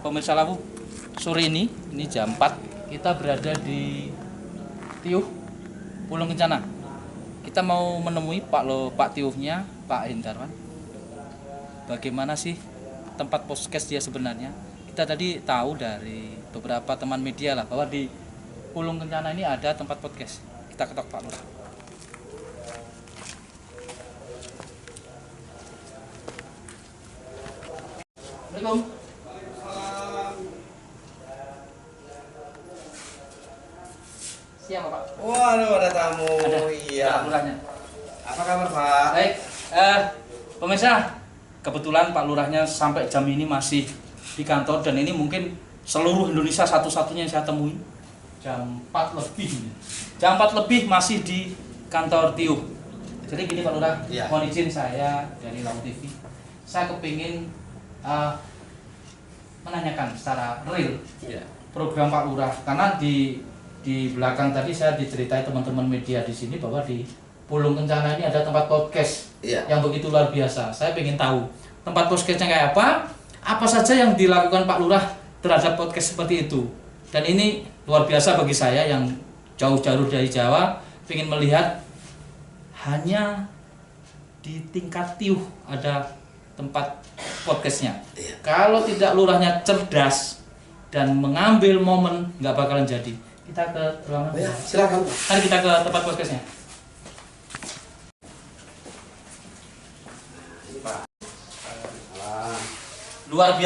Pemirsa Lawu, sore ini jam 4, kita berada di Tiuh, Pulung Kencana. Kita mau menemui Pak Tiuhnya, Pak Hendarwan. Bagaimana sih tempat podcast dia sebenarnya? Kita tadi tahu dari beberapa teman media lah bahwa di Pulung Kencana ini ada tempat podcast. Kita ketok Pak Lurah. Assalamualaikum. Siapa Pak? Waduh, ada tamu. Ada. Iya. Pak Lurahnya. Apa kabar Pak? Baik, pemirsa, kebetulan Pak Lurahnya sampai jam ini masih di kantor dan ini mungkin seluruh Indonesia satu-satunya yang saya temui. Jam 4 lebih. Jam 4 lebih masih di kantor Tiuh. Jadi gini Pak Lurah, Ya. mohon izin saya dari Lawu TV. Saya kepingin menanyakan secara real Iya. program Pak Lurah karena di belakang tadi saya diceritai teman-teman media di sini bahwa di Pulung Kencana ini ada tempat podcast yang begitu luar biasa. Saya ingin tahu tempat podcastnya kayak apa saja yang dilakukan Pak Lurah terhadap podcast seperti itu. Dan ini luar biasa bagi saya yang jauh-jauh dari Jawa, ingin melihat hanya di tingkat Tiuh ada tempat podcastnya. Kalau tidak lurahnya cerdas dan mengambil momen, nggak bakalan jadi. Kita ke ruangan. Ya, silakan. Mari kita ke tempat podcastnya. Luar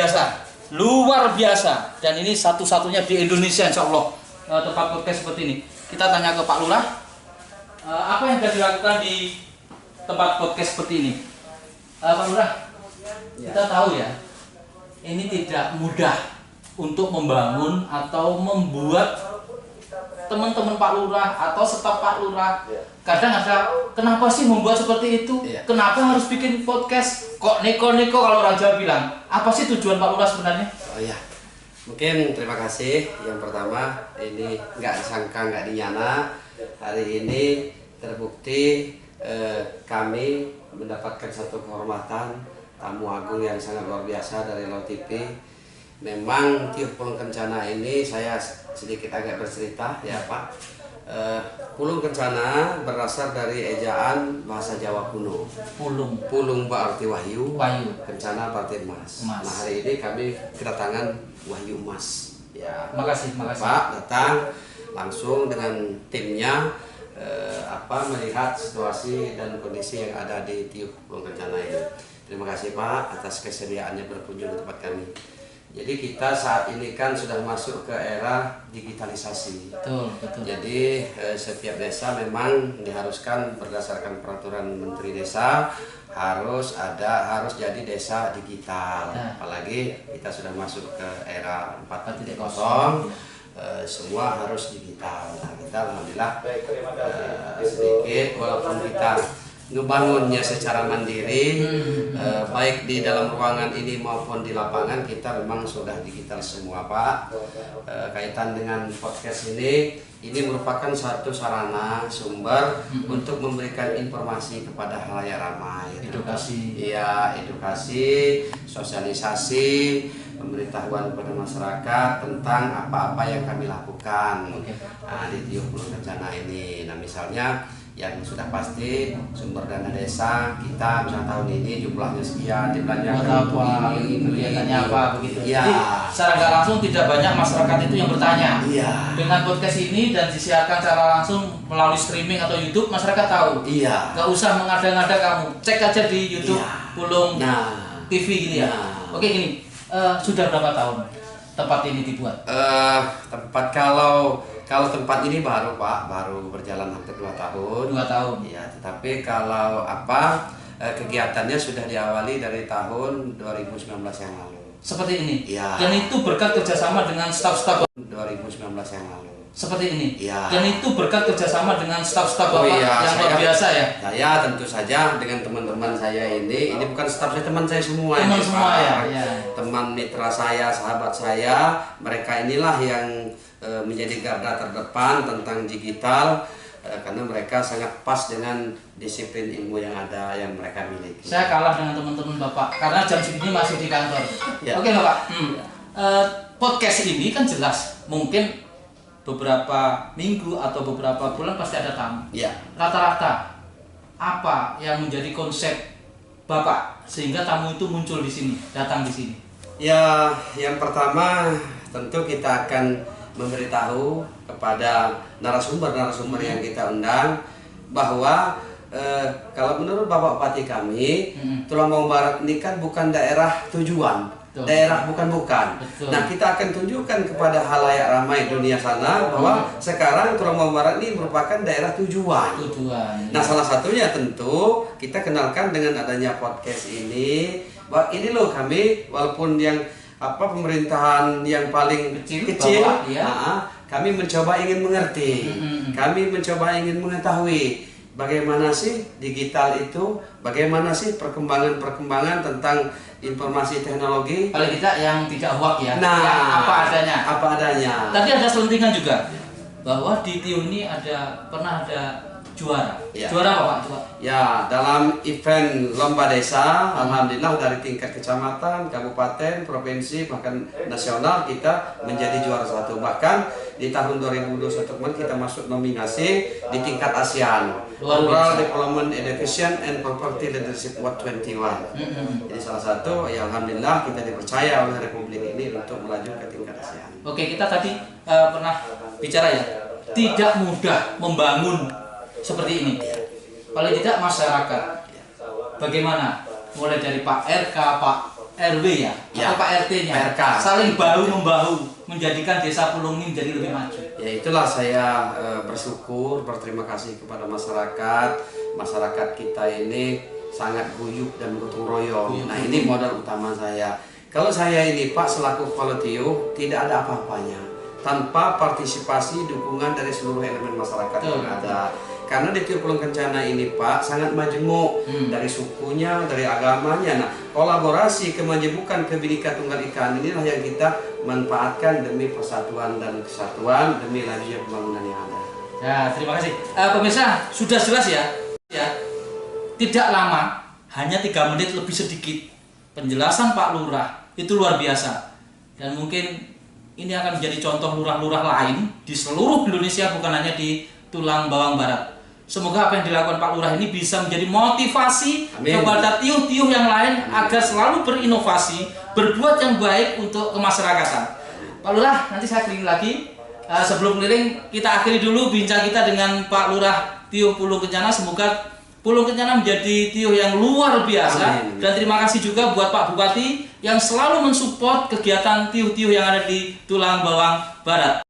biasa. Dan ini satu-satunya di Indonesia, insya Allah tempat podcast seperti ini. Kita tanya ke Pak Lurah, apa yang sudah dilakukan di tempat podcast seperti ini? Pak Lurah, kita tahu ya, ini tidak mudah untuk membangun atau membuat teman-teman Pak Lurah atau staf Pak Lurah kadang ada kenapa sih membuat seperti itu? Kenapa harus bikin podcast? Kok neko-neko kalau orang Jawa bilang? Apa sih tujuan Pak Lurah sebenarnya? Oh iya, mungkin terima kasih. Yang pertama, ini nggak disangka, nggak dinyana. Hari ini terbukti kami mendapatkan satu kehormatan tamu agung yang sangat luar biasa dari Lawu TV. Memang Tiuh Pulung Kencana ini saya sedikit agak bercerita ya Pak. Pulung Kencana berasal dari ejaan bahasa Jawa kuno. Pulung berarti wahyu, Kencana berarti emas. Nah hari ini kami kedatangan wahyu emas. Ya, makasih. Pak datang langsung dengan timnya melihat situasi dan kondisi yang ada di Tiuh Pulung Kencana ini. Terima kasih Pak atas kesediaannya berkunjung ke tempat kami. Jadi kita saat ini kan sudah masuk ke era digitalisasi. Betul. Jadi setiap desa memang diharuskan berdasarkan peraturan Menteri Desa harus jadi desa digital. Apalagi kita sudah masuk ke era 4.0, semua harus digital. Nah, kita alhamdulillah sedikit walaupun kita ngebangunnya secara mandiri, baik di dalam ruangan ini maupun di lapangan kita memang sudah digital semua Pak. Kaitan dengan podcast ini merupakan satu sarana sumber untuk memberikan informasi kepada halayak ramai. Edukasi, sosialisasi, pemberitahuan kepada masyarakat tentang apa-apa yang kami lakukan di Tiuh Pulung Kencana ini. Nah misalnya yang sudah pasti sumber dana desa kita misalnya tahun ini jumlahnya sekian dibelanjakan kegiatannya apa begitu. Ya. Jadi secara nggak langsung tidak banyak masyarakat itu yang bertanya. Iya. Dengan podcast ini dan disiarkan secara langsung melalui streaming atau YouTube, masyarakat tahu. Iya. Nggak usah mengada-ngada kamu, cek aja di YouTube Pulung TV gitu ya. Oke gini, sudah berapa tahun tempat ini dibuat? Tempat kalau tempat ini baru Pak, baru berjalan hampir 2 tahun. 2 tahun. Ya, tetapi kalau kegiatannya sudah diawali dari tahun 2019 yang lalu. Seperti ini. Ya. Dan itu berkat kerjasama dengan staf-staf 2019 yang lalu. Seperti ini. Ya. Dan itu berkat kerjasama dengan staf-staf Bapak yang luar biasa ya. Saya tentu saja dengan teman-teman saya ini bukan staf saya, teman saya semua. Teman semua ya. Teman mitra saya, sahabat saya, mereka inilah yang menjadi garda terdepan tentang digital karena mereka sangat pas dengan disiplin ilmu yang ada yang mereka miliki. Saya kalah dengan teman-teman Bapak karena jam segini masih di kantor. Ya. Oke Bapak. podcast ini kan jelas mungkin beberapa minggu atau beberapa bulan pasti ada tamu. Ya. Rata-rata apa yang menjadi konsep Bapak sehingga tamu itu muncul di sini, datang di sini? Ya, yang pertama tentu kita akan memberitahu kepada narasumber yang kita undang bahwa kalau menurut Bapak Bupati kami, Tulang Bawang Barat ini kan bukan daerah tujuan. Betul. Daerah bukan. Nah, kita akan tunjukkan kepada halayak ramai dunia sana bahwa sekarang Tulang Bawang Barat ini merupakan daerah tujuan. Nah, salah satunya tentu kita kenalkan dengan adanya podcast ini. Bahwa ini loh kami, walaupun yang pemerintahan yang paling kecil kami mencoba ingin mengerti. Kami mencoba ingin mengetahui bagaimana sih digital itu, bagaimana sih perkembangan tentang informasi teknologi. Kalau kita yang tidak hoax ya, nah, yang apa adanya. Tadi ada selentingan juga bahwa di TIUH ini pernah ada juara. Ya. Juara apa Pak? Ya, dalam event lomba desa, alhamdulillah dari tingkat kecamatan, kabupaten, provinsi, bahkan nasional kita menjadi juara 1. Bahkan di tahun 2021 kemarin kita masuk nominasi di tingkat ASEAN. Rural Development Education and Property Leadership Award 21. Jadi salah satu, ya alhamdulillah kita dipercaya oleh Republik ini untuk melaju ke tingkat ASEAN. Oke, kita tadi pernah bicara ya, tidak mudah membangun seperti ini. Paling tidak masyarakat bagaimana? Mulai dari Pak RK, Pak RW atau Pak RT-nya saling bahu-membahu menjadikan desa Pulung ini menjadi lebih maju. Ya, itulah saya bersyukur, berterima kasih kepada masyarakat. Masyarakat kita ini sangat guyup dan gotong royong. Nah, ini modal utama saya. Kalau saya ini Pak selaku Kepala TIUH tidak ada apa-apanya tanpa partisipasi dukungan dari seluruh elemen masyarakat yang ada. Karena di TIUH Pulung Kencana ini Pak sangat majemuk dari sukunya, dari agamanya. Nah, kolaborasi kemajemukan Bhinneka Tunggal Ika inilah yang kita manfaatkan demi persatuan dan kesatuan, demi lajunya pembangunan yang ada. Ya, terima kasih. Pemirsa, sudah jelas ya. Tidak lama, hanya 3 menit lebih sedikit. Penjelasan Pak Lurah itu luar biasa. Dan mungkin ini akan menjadi contoh lurah-lurah lain di seluruh Indonesia, bukan hanya di Tulang Bawang Barat. Semoga apa yang dilakukan Pak Lurah ini bisa menjadi motivasi kepada TIUH-TIUH yang lain agar selalu berinovasi, berbuat yang baik untuk kemasyarakatan. Pak Lurah, nanti saya keliling lagi. Sebelum keliling, kita akhiri dulu bincang kita dengan Pak Lurah TIUH Pulung Kencana. Semoga Pulung Kencana menjadi TIUH yang luar biasa. Dan terima kasih juga buat Pak Bupati yang selalu mensupport kegiatan TIUH-TIUH yang ada di Tulang Bawang Barat.